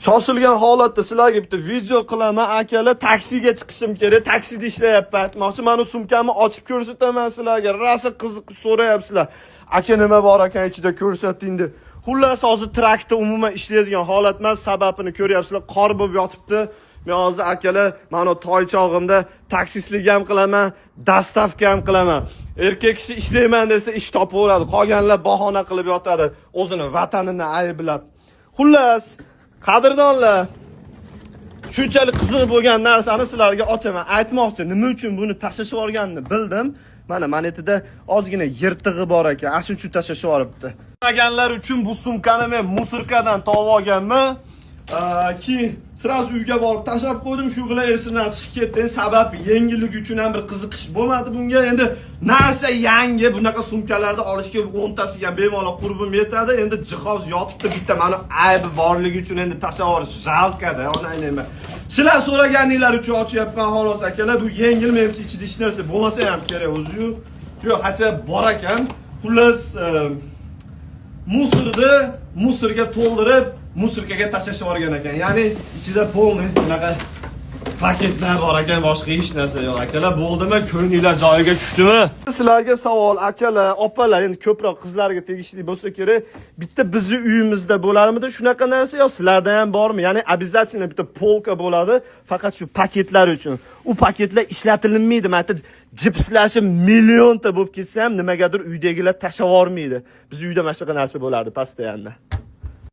Shoshilgan holatda sizlarga bitta video qilaman. Akalar, taksiga chiqishim kerak. Taksida ishlayapman. Aytmoqchi, men sumkamni ochib ko'rsataman sizlarga. Rosa qiziqib so'rayapsizlar. Aka, nima bor ekan ichida ko'rsating deb. Xullas, hozir traktor umuman ishlaydigan holat emas, sababini ko'ryapsizlar. Qor bo'lib yotibdi. Men hozir akalar, mana toy chog'imda taksistlik ham qilaman, dastavka ham qilaman. Erkak kishi ishlayman desa ish topaveradi. Qolganlar bahona qilib yotadi, o'zini vatanini ayblab. Xullas, qadrdonlar, shunchalik qiziq bo'lgan narsani sizlarga ochaman. Aytmoqchi, nima uchun buni tashlashib olganini bildim. Mana manetida ozgina yirtig'i bor ekan. Shuning uchun tashlashib olibdi. Bilmaganlar uchun bu sumkani men musorkadan topib olganman. Ki sraz uyga borib tashlab qo'ydim, shu bilan esimdan chiqib ketdi. Sabab yengillik uchun ham bir qiziqish bo'lmadi bunga. Endi narsa yangi, bunaqa sumkalarni olishga 10 tasiga bemalol qurbim yetadi. Endi jihoz yotibdi bitta, mana aybi borligi uchun endi tashlab olish jalqada, onaylayman. Sizlar so'raganinglar uchun ochyapman xolos akalar. Bu yengil, menimcha ichida hech narsa bo'lmasa ham kerak o'zi-yu. Yo'q, hatto bor ekan. Xullas, musorga to'ldirib musorkaga tashlashib yuborgan ekan. Ya'ni ichida polni bunaqa paketlar bor ekan, boshqa hech narsa yo'q akalar. Bo'ldimi? Ko'ngillar joyiga tushdimi? Sizlarga savol, akalar, opalar, endi ko'proq qizlarga tegishli bo'lsa kerak, bitta bizning uyimizda bo'larmidi shunaqa narsa yo sizlarda ham bormi? Ya'ni обязательно bitta polka bo'ladi, faqat shu paketlar uchun. U paketlar ishlatilmaydi. Mana jipslashib millionta bo'lib ketsa ham nimagadir uydagilar tashlab yormaydi. Biz uyda mana shunaqa narsa bo'lardi, postoyanno.